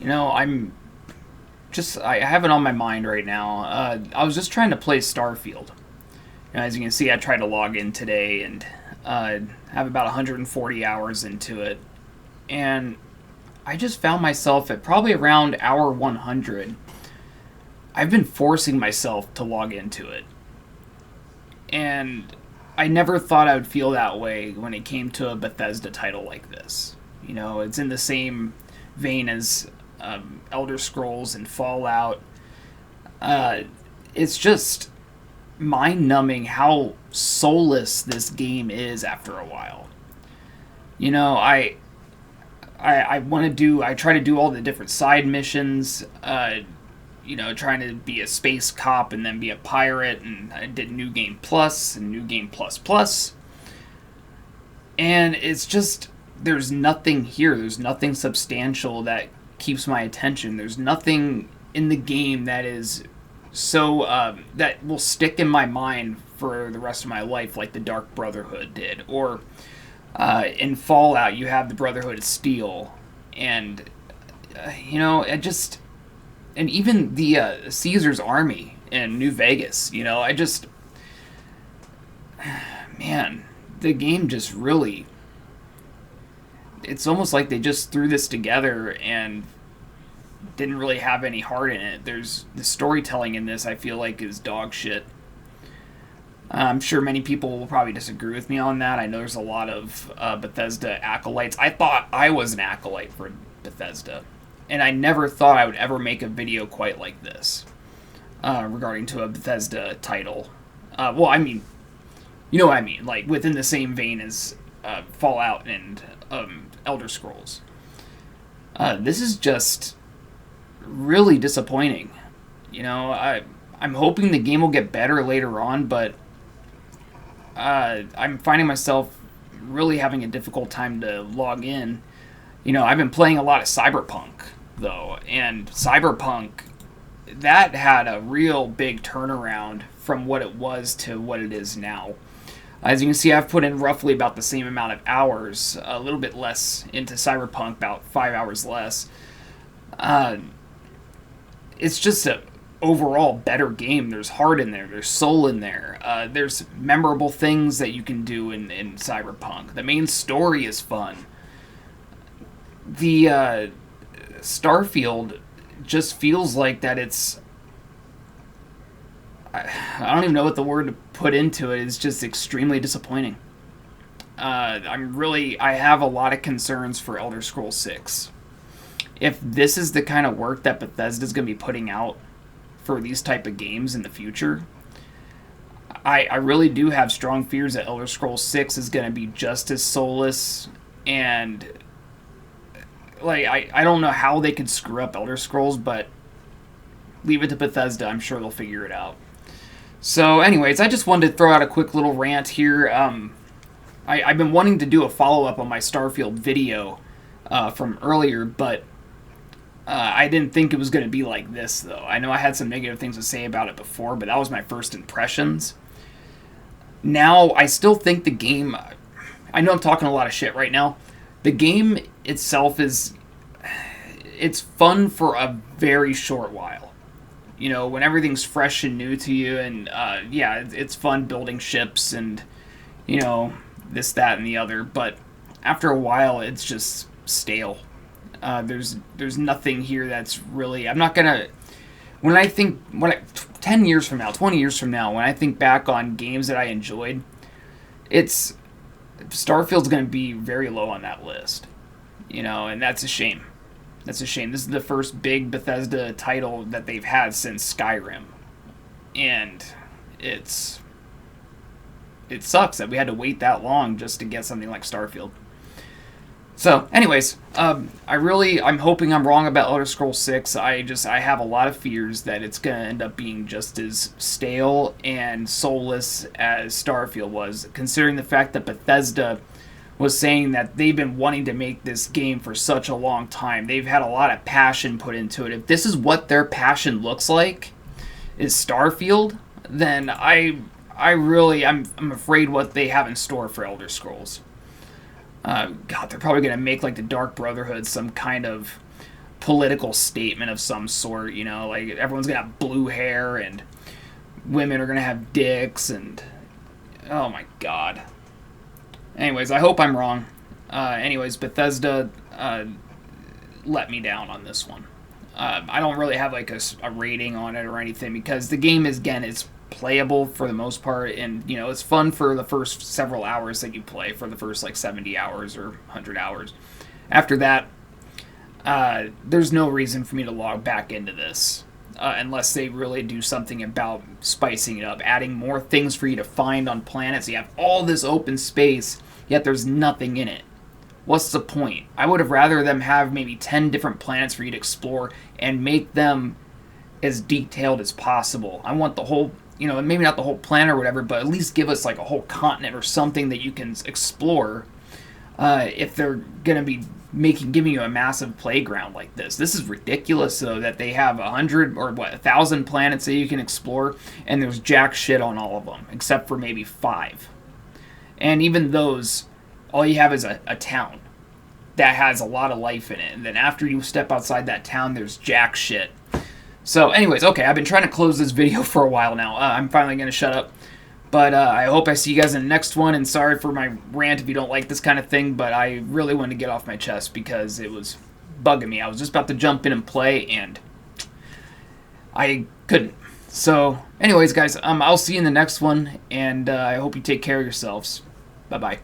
I'm just I have it on my mind right now. I was just trying to play Starfield. As you can see, I tried to log in today and have about 140 hours into it, and I just found myself at probably around hour 100. I've been forcing myself to log into it, and I never thought I would feel that way when it came to a Bethesda title like this. It's in the same vein as Elder Scrolls and Fallout. Uh, it's just mind numbing how soulless this game is after a while. You know, I want to do, I try to do all the different side missions, trying to be a space cop and then be a pirate, and I did New Game Plus and New Game Plus Plus. And it's just, there's nothing here. There's nothing substantial that keeps my attention. There's nothing in the game that is that will stick in my mind for the rest of my life, like the Dark Brotherhood did. Or in Fallout, you have the Brotherhood of Steel. And, it just. And even the Caesar's Army in New Vegas, man, the game just really. It's almost like they just threw this together and didn't really have any heart in it. There's the storytelling in this, I feel like, is dog shit. I'm sure many people will probably disagree with me on that. I know there's a lot of Bethesda acolytes. I thought I was an acolyte for Bethesda, and I never thought I would ever make a video quite like this regarding to a Bethesda title. Well, I mean, you know what I mean, like within the same vein as Fallout and Elder Scrolls. This is just really disappointing. I'm hoping the game will get better later on, but I'm finding myself really having a difficult time to log in. I've been playing a lot of Cyberpunk, though, and Cyberpunk, that had a real big turnaround from what it was to what it is now. As you can see, I've put in roughly about the same amount of hours, a little bit less into Cyberpunk, about 5 hours less. It's just a overall better game. There's heart in there. There's soul in there. There's memorable things that you can do in Cyberpunk. The main story is fun. The Starfield just feels like that it's... I don't even know what the word to put into it. It's just extremely disappointing. I have a lot of concerns for Elder Scrolls 6. If this is the kind of work that Bethesda's going to be putting out for these type of games in the future, I really do have strong fears that Elder Scrolls 6 is going to be just as soulless, and I don't know how they could screw up Elder Scrolls, but leave it to Bethesda. I'm sure they'll figure it out. So anyways, I just wanted to throw out a quick little rant here. I've been wanting to do a follow-up on my Starfield video from earlier, but I didn't think it was going to be like this, though. I know I had some negative things to say about it before, but that was my first impressions. Now, I still think the game... I know I'm talking a lot of shit right now. The game itself is... It's fun for a very short while. When everything's fresh and new to you, and it's fun building ships and, this, that, and the other, but after a while, it's just stale. There's nothing here that's really... I'm not gonna... 10 years from now, 20 years from now, when I think back on games that I enjoyed, Starfield's gonna be very low on that list. And that's a shame. That's a shame. This is the first big Bethesda title that they've had since Skyrim. And it sucks that we had to wait that long just to get something like Starfield. So, anyways, I'm hoping I'm wrong about Elder Scrolls 6. I have a lot of fears that it's going to end up being just as stale and soulless as Starfield was, considering the fact that Bethesda was saying that they've been wanting to make this game for such a long time. They've had a lot of passion put into it. If this is what their passion looks like, is Starfield, then I'm afraid what they have in store for Elder Scrolls. God, they're probably going to make like the Dark Brotherhood some kind of political statement of some sort. You know, like everyone's gonna have blue hair and women are gonna have dicks, and oh my god. Anyways, I hope I'm wrong. Anyways, Bethesda let me down on this one. I don't really have like a rating on it or anything because the game is, again, it's playable for the most part, and you know, it's fun for the first several hours that you play, for the first like 70 hours or 100 hours. After that, there's no reason for me to log back into this unless they really do something about spicing it up, adding more things for you to find on planets. You have all this open space, yet there's nothing in it. What's the point? I would have rather them have maybe 10 different planets for you to explore and make them as detailed as possible. I want the whole, you know, maybe not the whole planet or whatever, but at least give us like a whole continent or something that you can explore. If they're gonna be giving you a massive playground like this. This is ridiculous, though, that they have 100 or 1,000 planets that you can explore, and there's jack shit on all of them, except for maybe 5. And even those, all you have is a town that has a lot of life in it, and then after you step outside that town, there's jack shit. So anyways, okay, I've been trying to close this video for a while now. I'm finally going to shut up. But I hope I see you guys in the next one, and sorry for my rant if you don't like this kind of thing, but I really wanted to get off my chest because it was bugging me. I was just about to jump in and play, and I couldn't. So anyways, guys, I'll see you in the next one, and I hope you take care of yourselves. Bye-bye.